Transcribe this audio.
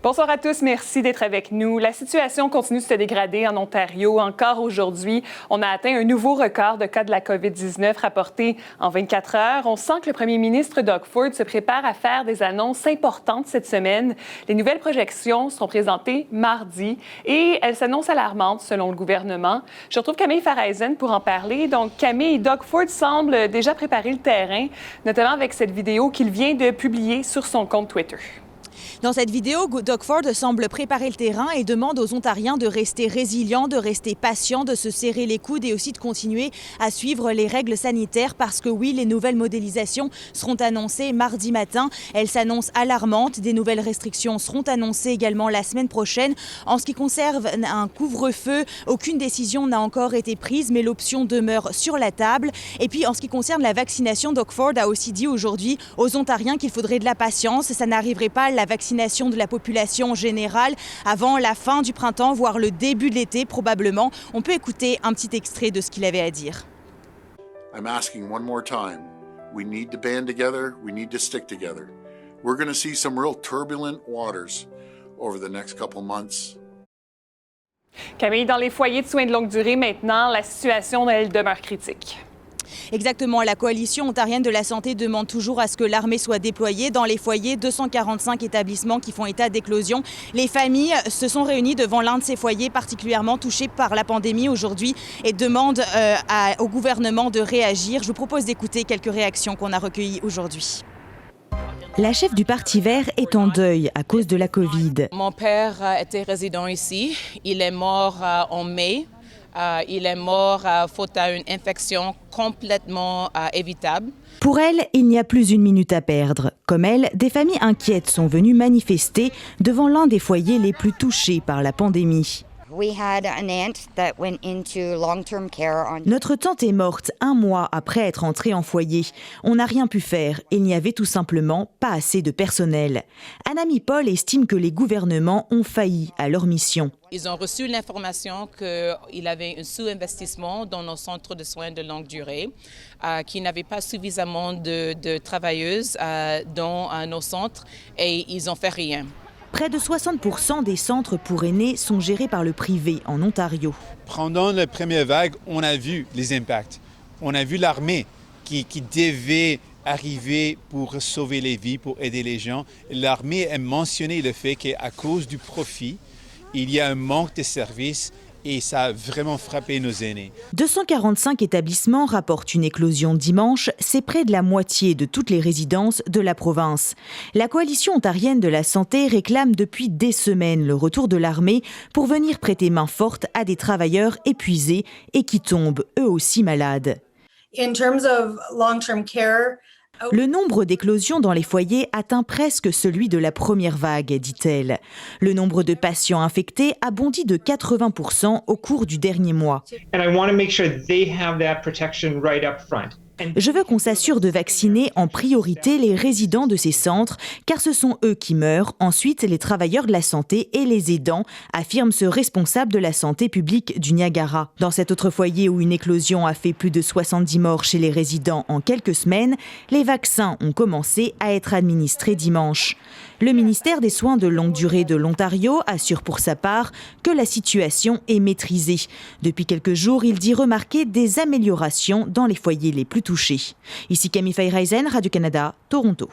Bonsoir à tous, merci d'être avec nous. La situation continue de se dégrader en Ontario. Encore aujourd'hui, on a atteint un nouveau record de cas de la COVID-19 rapportés en 24 heures. On sent que le premier ministre Doug Ford se prépare à faire des annonces importantes cette semaine. Les nouvelles projections seront présentées mardi et elles s'annoncent alarmantes selon le gouvernement. Je retrouve Camille Faraisen pour en parler. Donc, Camille, Doug Ford semble déjà préparer le terrain, notamment avec cette vidéo qu'il vient de publier sur son compte Twitter. Dans cette vidéo, Doug Ford semble préparer le terrain et demande aux Ontariens de rester résilients, de rester patients, de se serrer les coudes et aussi de continuer à suivre les règles sanitaires parce que oui, les nouvelles modélisations seront annoncées mardi matin. Elles s'annoncent alarmantes. Des nouvelles restrictions seront annoncées également la semaine prochaine. En ce qui concerne un couvre-feu, aucune décision n'a encore été prise, mais l'option demeure sur la table. Et puis en ce qui concerne la vaccination, Doug Ford a aussi dit aujourd'hui aux Ontariens qu'il faudrait de la patience. Ça n'arriverait pas la vaccination de la population générale avant la fin du printemps, voire le début de l'été probablement. On peut écouter un petit extrait de ce qu'il avait à dire. I'm asking one more time. We need to band together. We need to stick together. We're going to see some real turbulent waters over the next couple months. Camille, dans les foyers de soins de longue durée maintenant, la situation, elle demeure critique. Exactement. La Coalition ontarienne de la santé demande toujours à ce que l'armée soit déployée dans les foyers. 245 établissements qui font état d'éclosion. Les familles se sont réunies devant l'un de ces foyers particulièrement touchés par la pandémie aujourd'hui et demandent au gouvernement de réagir. Je vous propose d'écouter quelques réactions qu'on a recueillies aujourd'hui. La chef du Parti vert est en deuil à cause de la Covid. Mon père était résident ici. Il est mort en mai. Il est mort faute à une infection complètement évitable. Pour elle, il n'y a plus une minute à perdre. Comme elle, des familles inquiètes sont venues manifester devant l'un des foyers les plus touchés par la pandémie. Notre tante est morte 1 mois après être entrée en foyer. On n'a rien pu faire. Il n'y avait tout simplement pas assez de personnel. Anna-Mie Paul estime que les gouvernements ont failli à leur mission. Ils ont reçu l'information qu'il y avait un sous-investissement dans nos centres de soins de longue durée, qu'il n'y avait pas suffisamment de travailleuses dans nos centres et ils n'ont fait rien. Près de 60% des centres pour aînés sont gérés par le privé en Ontario. Pendant la première vague, on a vu les impacts. On a vu l'armée qui devait arriver pour sauver les vies, pour aider les gens. L'armée a mentionné le fait qu'à cause du profit, il y a un manque de services et ça a vraiment frappé nos aînés. 245 établissements rapportent une éclosion dimanche. C'est près de la moitié de toutes les résidences de la province. La Coalition ontarienne de la santé réclame depuis des semaines le retour de l'armée pour venir prêter main forte à des travailleurs épuisés et qui tombent eux aussi malades. In terms of long-term care, le nombre d'éclosions dans les foyers atteint presque celui de la première vague, dit-elle. Le nombre de patients infectés a bondi de 80% au cours du dernier mois. Je veux qu'on s'assure de vacciner en priorité les résidents de ces centres, car ce sont eux qui meurent, ensuite les travailleurs de la santé et les aidants, affirme ce responsable de la santé publique du Niagara. Dans cet autre foyer où une éclosion a fait plus de 70 morts chez les résidents en quelques semaines, les vaccins ont commencé à être administrés dimanche. Le ministère des Soins de longue durée de l'Ontario assure pour sa part que la situation est maîtrisée. Depuis quelques jours, il dit remarquer des améliorations dans les foyers les plus touchés. Ici Camille Faraisen, Radio-Canada, Toronto.